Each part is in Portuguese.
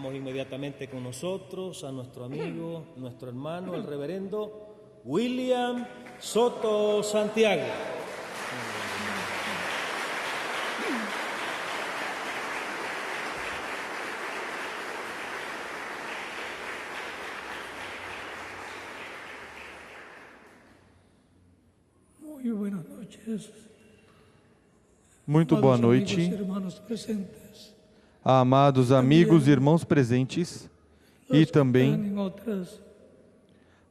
Tenemos inmediatamente con nosotros a nuestro amigo, nuestro hermano, el reverendo William Soto Santiago. Muy buenas noches. Muito boa noite, Hermanos presentes, amados amigos e irmãos presentes e los que também están en otras.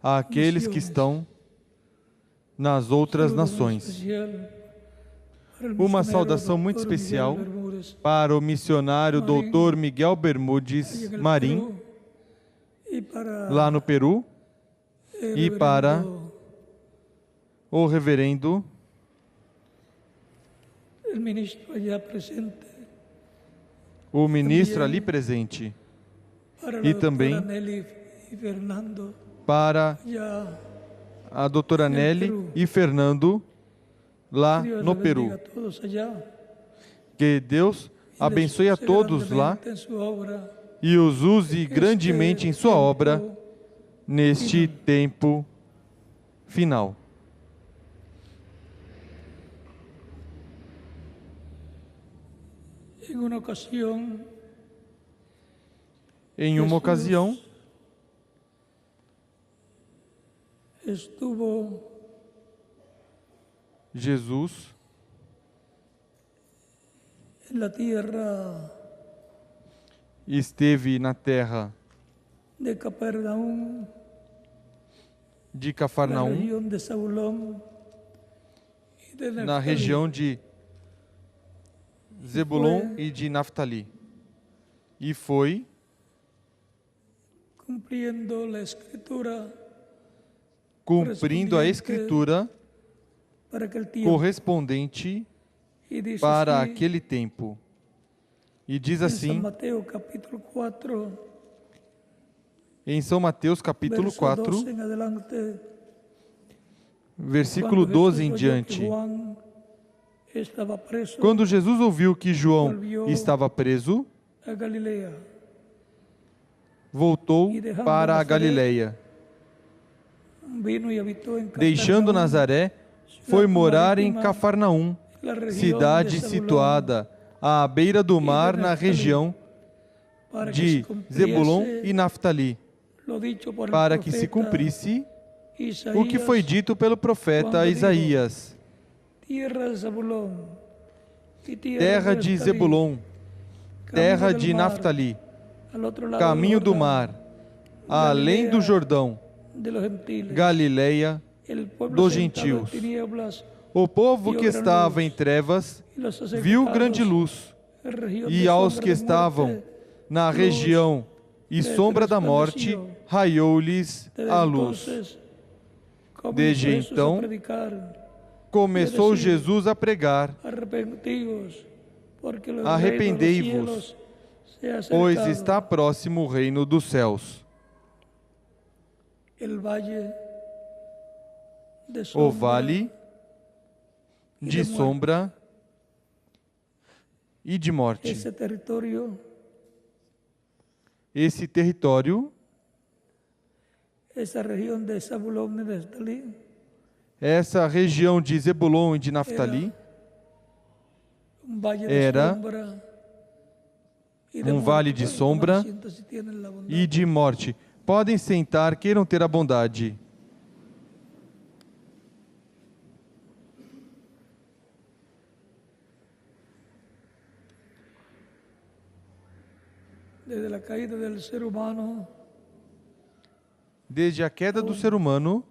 àqueles que estão nas outras Saludo muy nações. especial para el Uma misionero saudação muito Dr. Miguel especial Bermúdez, para o missionário Marim, Dr. Miguel ahí Bermudes en el Marim, Perú, y para lá no Peru, el e para reverendo, o reverendo, el ministro allá presente, o ministro ali presente, para e la também doctora Nelly y Fernando, para allá. a doutora Nelly e Fernando, lá Dios no les bendiga Peru. a todos allá. Que Deus Y les abençoe a use todos lá grandemente en su obra, e os use este grandemente em sua obra tiempo neste tempo final. En una ocasión, Em uma ocasião, estuvo Jesus en la tierra esteve na terra de Capernaum, de la Cafarnaum, región de Zabulón y de na Neftalí, região de Zebulon e de Naftali. E foi cumpliendo la escritura cumprindo a escritura para aquel tiempo. correspondente Y dice para así, aquele tempo. E diz en San assim, Mateo capítulo 4, em São Mateus capítulo verso 4, 12 en adelante, versículo cuando 12 em Jesús oyó que diante. Juan estaba preso Quando Jesus ouviu que João estava preso, a Galilea, voltou para a Galileia. vino y habitó en Deixando Capernaum, Nazaré, foi morar em Cafarnaum, la región cidade de Zabulón, situada à beira do mar na região para que de se cumpliese Zebulon e Naftali, lo dicho por el para que se profeta cumprisse Isaías, o que foi dito pelo profeta quando Isaías. tierra de Zabulón y Terra de Neftalí, Zebulon, terra camino de del mar, Naftali, al otro lado caminho del do Jordán, mar, além do Jordão, de los gentiles, Galileia el pueblo dos sentado en gentios. tinieblas, O povo que estava em trevas y los viu sacerdotes grande luz, en región e de aos sombra que de estavam muerte, na região e sombra da morte, raiou-lhes desde a luz. entonces, comenzó Desde Jesús então, a predicar, Começou Jesus a pregar: arrepentíos, porque el Arrependei-vos, reino de los cielos se ha pois acercado. está próximo o reino dos céus. El valle de O sombra vale de sombra e de morte. ese territorio, Esse território, esa región de Zabulón y Neftalí, essa região de Zebulon e de Naftali, un valle de era sombra y de um vale muerte. de Pueden sombra tomar asiento si tienen la bondad. e de morte. Podem sentar, queiram ter a bondade. Desde la caída del ser humano, Desde a queda do ser humano,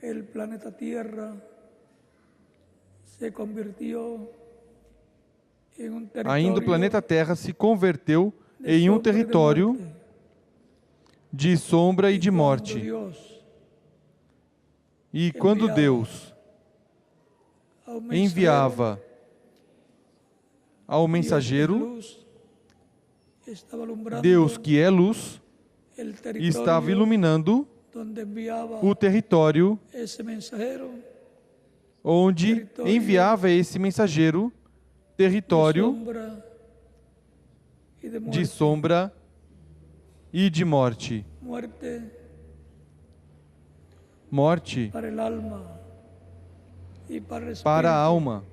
el planeta Tierra se convirtió en un territorio ainda o planeta Terra se converteu de em um sombra y de território muerte. de sombra e de Cuando morte. Dios E quando Deus a un enviava ao mensageiro, luz, estaba alumbrando Deus que é luz, el territorio estava iluminando donde enviaba o território ese mensajero, onde enviava esse mensageiro, de território sombra de sombra e de morte. Muerte Morte para el alma y para el para a espíritu. alma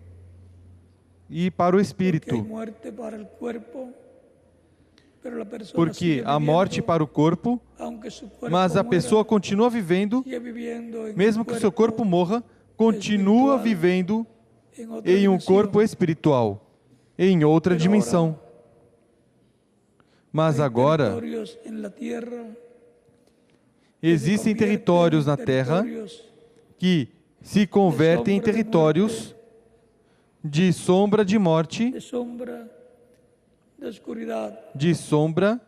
e para o Porque hay espírito. muerte para el cuerpo, pero la persona Porque sigue há morte viviendo, para o corpo, aunque su cuerpo mas a muera, pessoa continua vivendo, sigue viviendo en mesmo un que o seu corpo morra, continua espiritual, vivendo en otra em um dimensión. corpo espiritual, em outra Pero dimensão. Mas Hay agora territorios en la tierra que se existem convierten territórios en na Terra territorios que se convertem em sombra de territórios de sombra de morte, de sombra, de oscuridad de sombra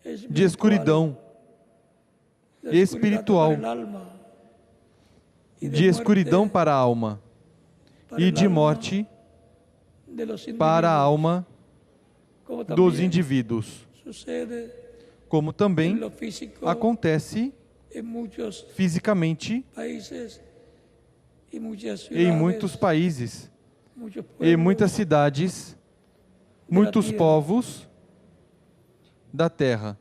de espiritual, escuridão, de oscuridad espiritual, para el alma, y de escuridão muerte para a alma para e el de alma morte de los para a individuos, alma como dos también indivíduos. sucede Como en também lo físico acontece en muchos fisicamente países y muchas em ciudades, muitos países, muchos em pueblos muitas cidades, muitos povos da Terra.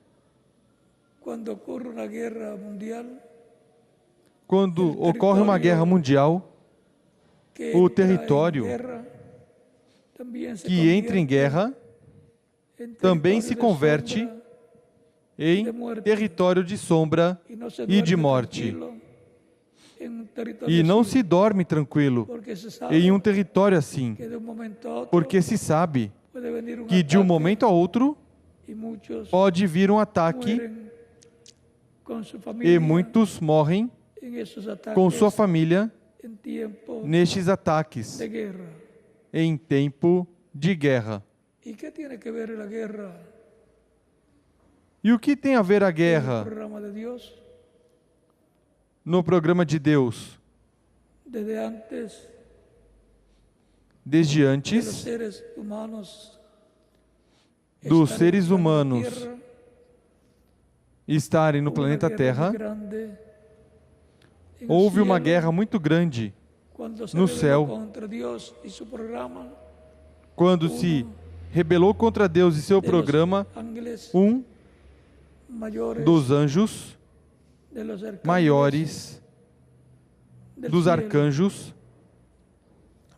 Cuando ocurre una guerra mundial, Quando El ocorre uma território guerra mundial, que o entra en território guerra, también se que entra em convierte guerra en também territorio se de converte sombra, em de muerte. território de sombra y no se e de duerme morte. tranquilo en un territorio E não así, se dorme tranquilo porque se sabe em um território assim, que de un momento a otro porque se sabe puede venir un que de um ataque momento a outro y muchos pode vir um ataque mueren con su familia e muitos morrem en esos ataques com sua família en tiempo nestes ataques de guerra. em tempo de guerra. ¿Y qué tiene que ver la guerra E o que tem a ver a en el guerra programa de Dios? no programa de Deus? Desde antes Desde de los antes seres humanos dos estar seres en el planeta humanos Tierra, estarem no hubo planeta una guerra Terra, muy grande en el houve uma cielo, guerra muito grande cuando se no rebeló céu. contra Dios y su programa quando se rebelou contra Deus e seu de los programa, ángeles mayores, dos anjos de los arcángeles maiores, del dos cielo. arcanjos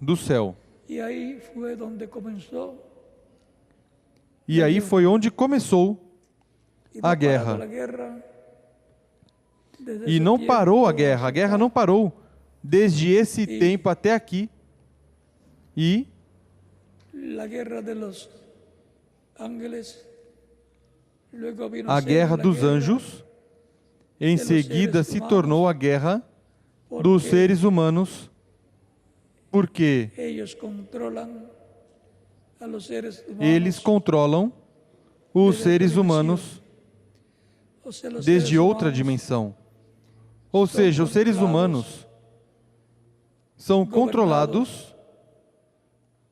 do céu. Y ahí fue donde comenzó E aí foi onde começou y a no guerra. paró la guerra desde E ese não parou a tiempo guerra. A guerra não parou desde esse tempo até aqui. E la guerra de los ángeles, luego vino a ser guerra la dos guerra anjos, em dos seguida, seres se humanos, tornou a guerra dos porque seres humanos, porque ellos controlan a los seres humanos, eles controlam os seres humanos o sea, los desde seres outra humanos dimensão. Ou seja, os seres humanos são controlados,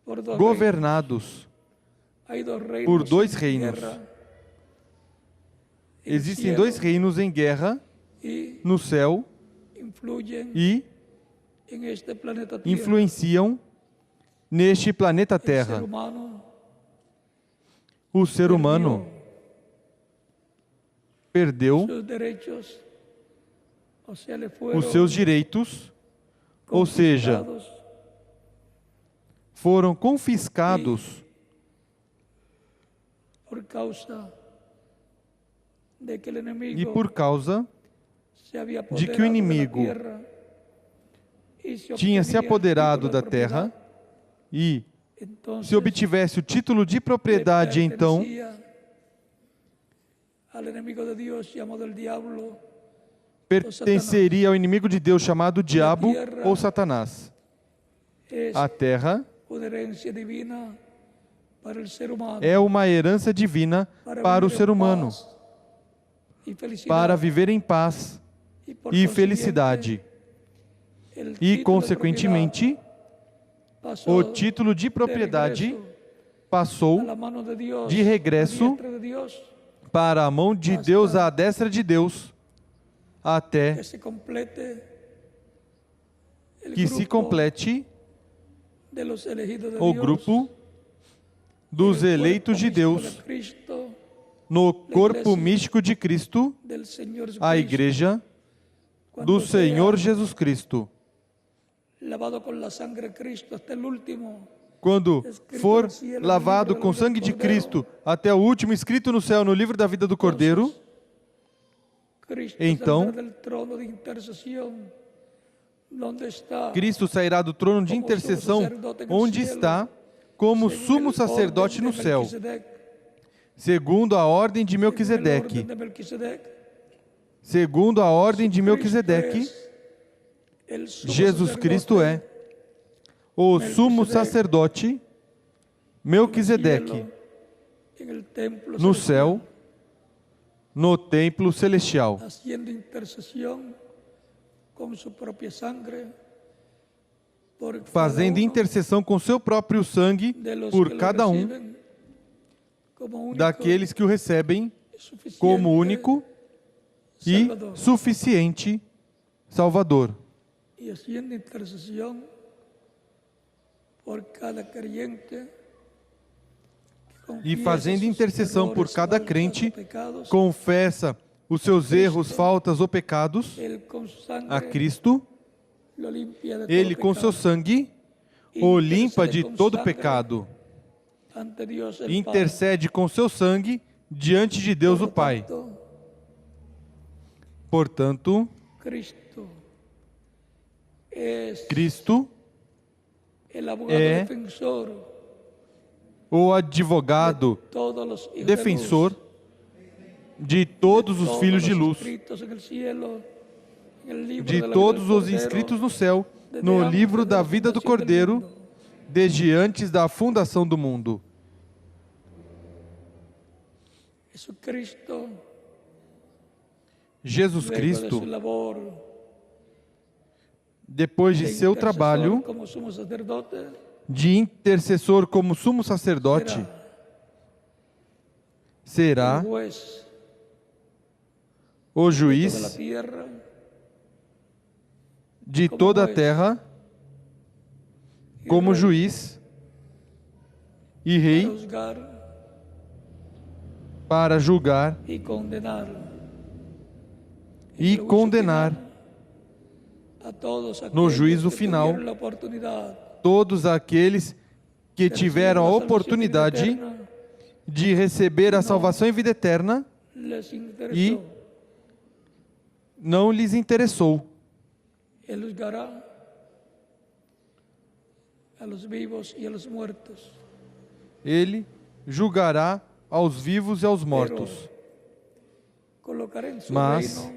por dos governados. reinos. Hay dos reinos por dois en reinos. guerra, el Existem cielo dois reinos em guerra y no céu influyen e en este planeta Tierra. influenciam neste planeta El ser Terra. humano O ser humano perdeu sus derechos, o sea, le fueron os seus direitos, ou seja, confiscados foram confiscados por causa de que el e enemigo por causa se había de que o apoderado inimigo de la tierra y se tinha se obtenía apoderado título de da terra propiedad. e, Entonces, se obtivesse o título de le propriedade, então pertenecía al enemigo de Dios llamado el diablo, pertenceria ao inimigo de Deus chamado Diabo terra ou Satanás. es A terra una herencia divina para el ser humano, é uma herança divina para o vivir ser en humano, paz y felicidad. para viver em paz Y por e consiguiente, felicidade. el E, título de consequentemente, propiedad pasó o título de propriedade regreso passou a la mano de Dios, de regresso a la diestra de Dios, para a mão de Deus, à destra de Deus, até que se complete el que se grupo complete de los elegidos de o Dios, grupo dos eleitos de Deus no corpo místico de Cristo, a igreja do Senhor Jesus Cristo. Quando for lavado com sangue de Cristo até o último escrito no céu no livro da vida do Cordeiro, então Cristo sairá do trono de intercessão onde está como sumo sacerdote no céu, segundo a ordem de Melquisedeque. Segundo a ordem de Melquisedeque, Jesus Cristo é o sumo sacerdote Melquisedeque no céu, no templo celestial, fazendo intercessão com seu próprio sangue por cada um daqueles que o recebem como único e suficiente Salvador. E fazendo intercessão por cada crente, confessa os seus erros, faltas ou pecados a Cristo. Ele, com seu sangue, o limpa de todo pecado. Intercede com seu sangue diante de Deus o Pai. Portanto, Cristo é o advogado defensor de todos os filhos de luz, de todos os inscritos no céu, no livro da vida do Cordeiro, desde antes da fundação do mundo. Jesus Cristo, depois de seu trabalho de intercessor como sumo sacerdote, será o juiz de toda a terra, como juiz e rei, para julgar e condenar no juízo final todos aqueles que tiveram a oportunidade de receber a salvação e vida eterna e não lhes interessou. Ele julgará aos vivos e aos mortos, mas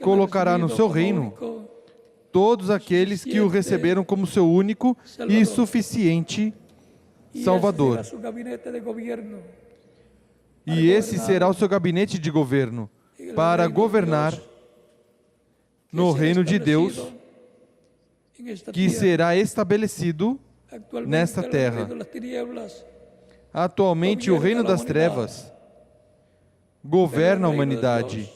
colocará no seu reino todos aqueles que o receberam como seu único e suficiente Salvador. E esse será o seu gabinete de governo, para governar no reino de Deus, que será estabelecido nesta terra. Atualmente, o reino das trevas governa a humanidade,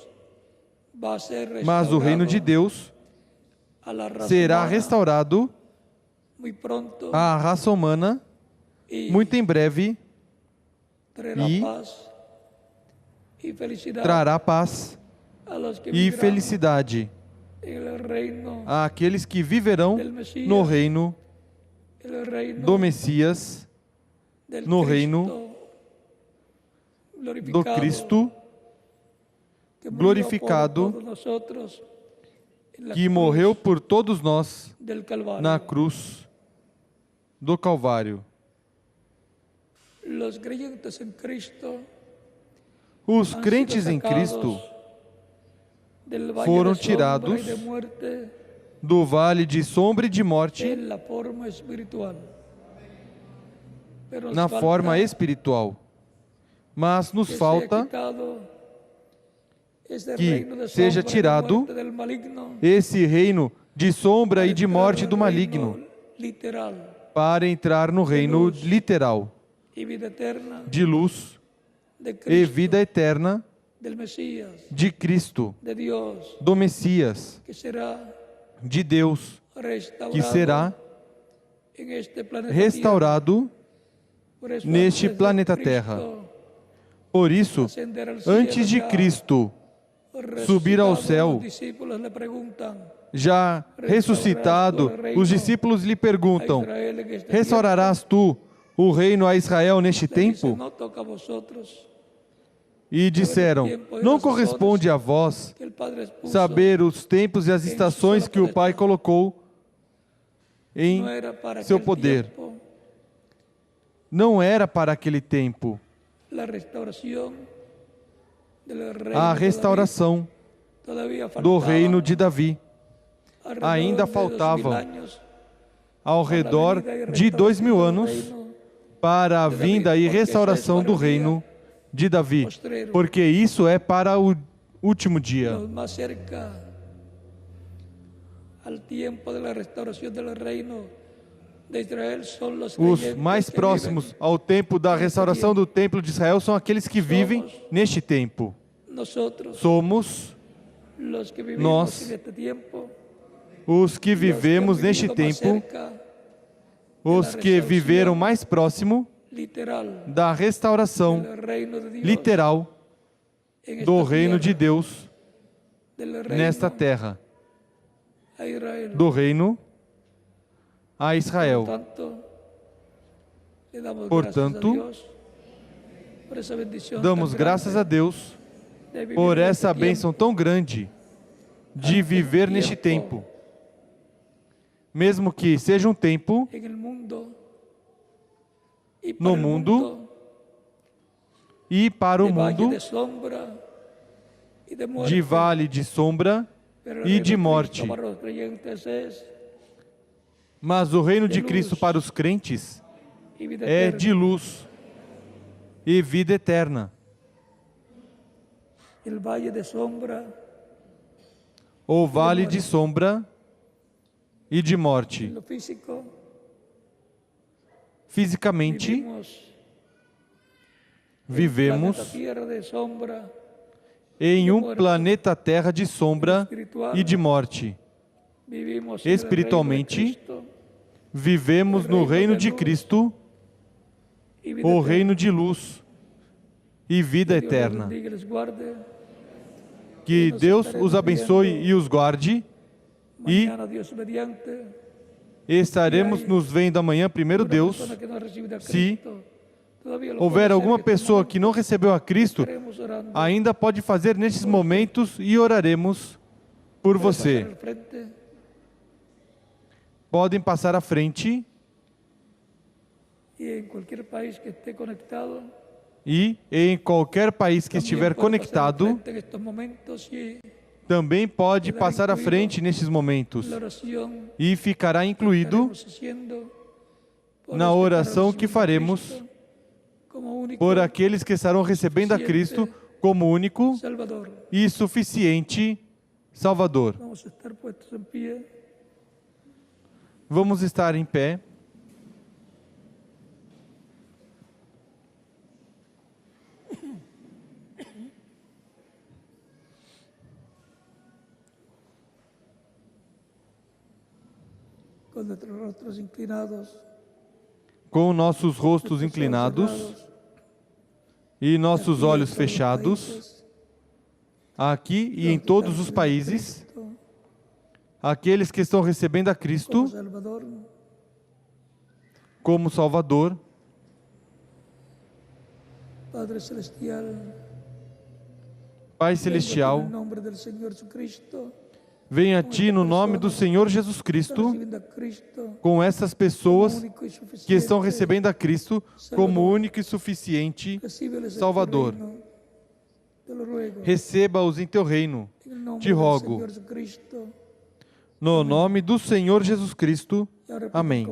mas o reino de Deus será restaurado à raça humana muito em breve e trará paz e felicidade àqueles que viverão no reino do Messias, no reino do Cristo glorificado, que morreu por todos nós na cruz do Calvário. Os crentes em Cristo foram tirados do vale de sombra e de morte na forma espiritual. Mas nos falta que seja tirado esse reino de sombra e de morte do maligno para entrar no reino literal de luz e vida eterna de Cristo, do Messias, de Deus, que será restaurado neste planeta Terra. Por isso, antes de Cristo subir ao céu, já ressuscitado, os discípulos lhe perguntam: restaurarás tu o reino a Israel neste tempo? E disseram: não corresponde a vós saber os tempos e as estações que o Pai colocou em seu poder. Não era para aquele tempo. A restauração do reino de Davi ainda faltava ao redor de 2000 anos para a vinda e restauração do reino de Davi, porque isso é para o último dia. Os mais próximos ao tempo da restauração do templo de Israel são aqueles que vivem neste tempo. Somos nós, os que vivemos neste tempo, os que viveram mais próximo da restauração literal do reino de Deus nesta terra, do reino a Israel. Portanto, damos graças a Deus por essa bênção tão grande de viver neste tempo, mesmo que seja um tempo no mundo e para o mundo de vale de sombra e de morte. Mas o reino de Cristo para os crentes é de luz e vida eterna. O vale de sombra e de morte. Fisicamente, vivemos em um planeta Terra de sombra e de morte. Espiritualmente, vivemos no reino de Cristo, o reino de luz e vida eterna. Que Deus os abençoe e os guarde, e estaremos nos vendo amanhã, primeiro Deus. Se houver alguma pessoa que não recebeu a Cristo, ainda pode fazer nesses momentos e oraremos por você. Podem passar à frente. E em qualquer país que estiver conectado, também pode passar à frente nesses momentos e ficará incluído na oração que faremos por aqueles que estarão recebendo a Cristo como único e suficiente Salvador. Vamos estar em pé. Com nossos rostos inclinados e nossos olhos fechados, aqui e em todos os países, aqueles que estão recebendo a Cristo como Salvador, Pai Celestial, venha a Ti no nome do Senhor Jesus Cristo, com essas pessoas que estão recebendo a Cristo como único e suficiente Salvador. Receba-os em Teu reino, te rogo. No nome do Senhor Jesus Cristo. Amém.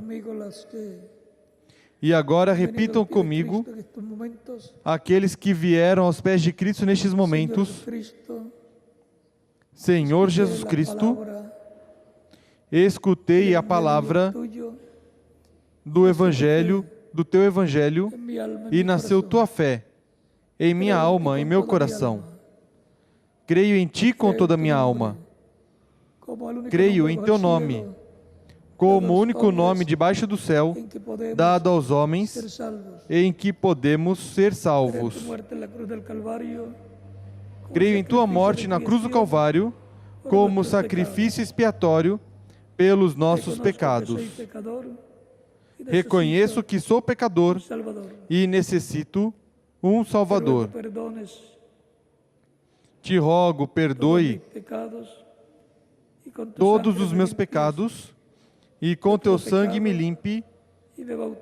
E agora repitam comigo, aqueles que vieram aos pés de Cristo nestes momentos: Senhor Jesus Cristo, escutei a palavra do Evangelho, do Teu Evangelho, e nasceu Tua fé em minha alma, em meu coração. Creio em Ti com toda a minha alma. Creio em Teu nome, como único nome debaixo do céu, dado aos homens, em que podemos ser salvos. Creio em tua morte na cruz do Calvário, como sacrifício expiatório pelos nossos pecados. Reconheço que sou pecador e necessito um Salvador. Te rogo, perdoe todos os meus pecados e com teu sangue me limpe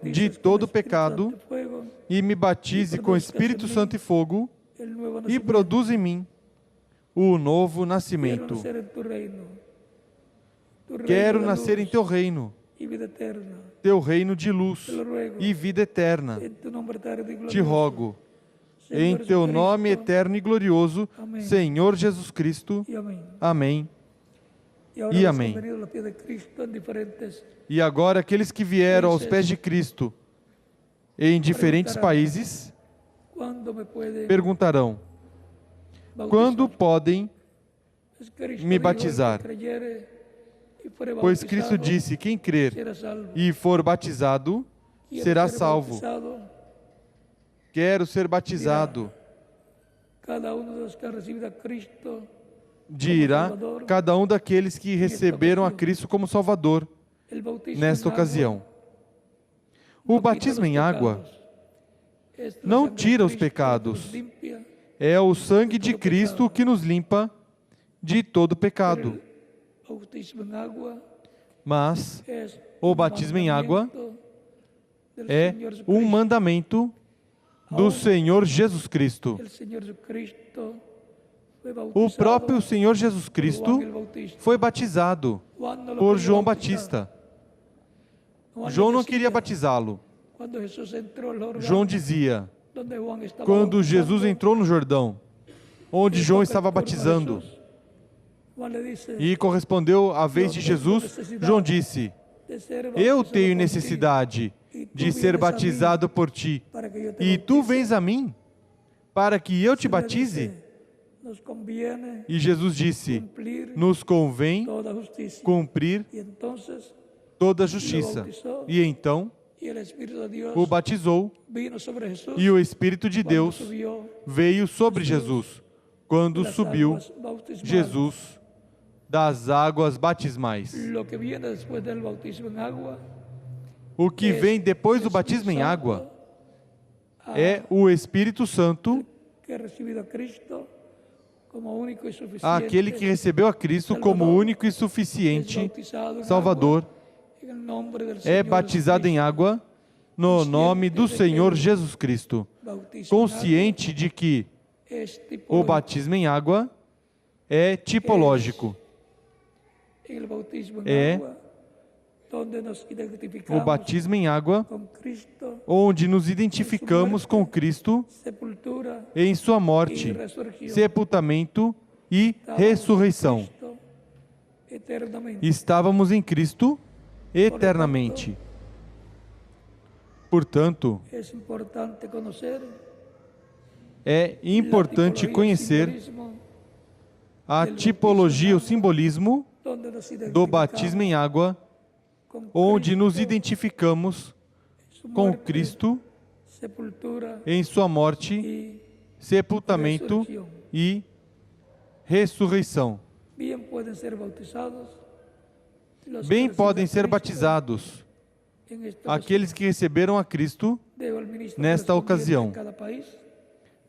de todo pecado e me batize com Espírito Santo e fogo e produz em mim o novo nascimento. Quero nascer em teu reino, teu reino de luz e vida eterna. Te rogo, em teu nome eterno e glorioso, Senhor Jesus Cristo. Amém. E amém. E agora, aqueles que vieram aos pés de Cristo em diferentes países perguntarão: quando podem me batizar? Pois Cristo disse: quem crer e for batizado será salvo. Quero ser batizado. Dirá cada um daqueles que receberam a Cristo como Salvador nesta ocasião. O batismo em água não tira os pecados. É o sangue de Cristo que nos limpa de todo pecado. Mas o batismo em água é um mandamento do Senhor Jesus Cristo. O próprio Senhor Jesus Cristo foi batizado por João Batista. João não queria batizá-lo. João dizia, quando Jesus entrou no Jordão, onde João estava batizando, e correspondeu à vez de Jesus, João disse: eu tenho necessidade de ser batizado por ti, e tu vens a mim para que eu te batize? E Jesus disse: nos convém cumprir toda a justiça. E então o batizou, e o Espírito de Deus veio sobre Jesus quando subiu Jesus das águas batismais. O que vem depois do batismo em água é o Espírito Santo, aquele que recebeu a Cristo como único e suficiente Salvador, é batizado em água no nome do Senhor Jesus Cristo, consciente de que o batismo em água é tipológico. É o batismo em água onde nos identificamos com Cristo em sua morte, sepultamento e ressurreição. Estávamos em Cristo eternamente. Portanto, é importante conhecer a tipologia, o simbolismo do batismo em água, onde nos identificamos com Cristo em sua morte, sepultamento e ressurreição. Bem podem ser batizados aqueles que receberam a Cristo nesta ocasião.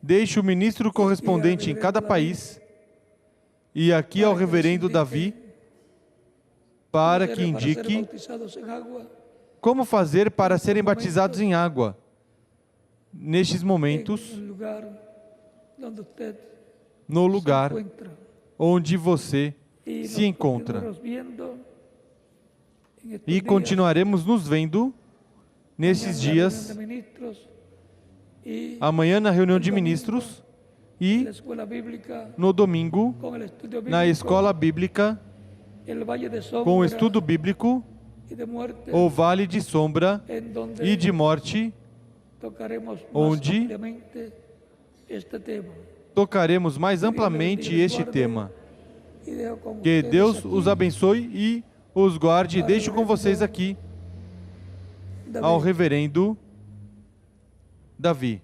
Deixe o ministro correspondente em cada país e aqui ao reverendo Davi para que indique como fazer para serem batizados em água nestes momentos, no lugar onde você se encontra. E continuaremos nos vendo nesses dias, amanhã na reunião de ministros e no domingo na escola bíblica com o estudo bíblico, o Vale de Sombra e de Morte, onde tocaremos mais amplamente este tema. Que Deus os abençoe e os guarde e deixo com vocês aqui ao reverendo Davi.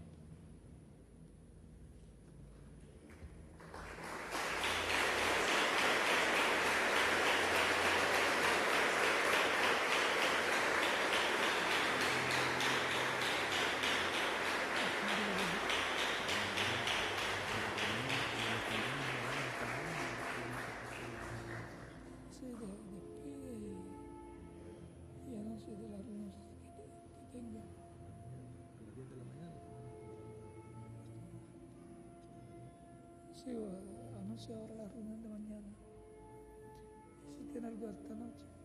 Sí, anuncio ahora la reunión de mañana. Si tiene algo esta noche.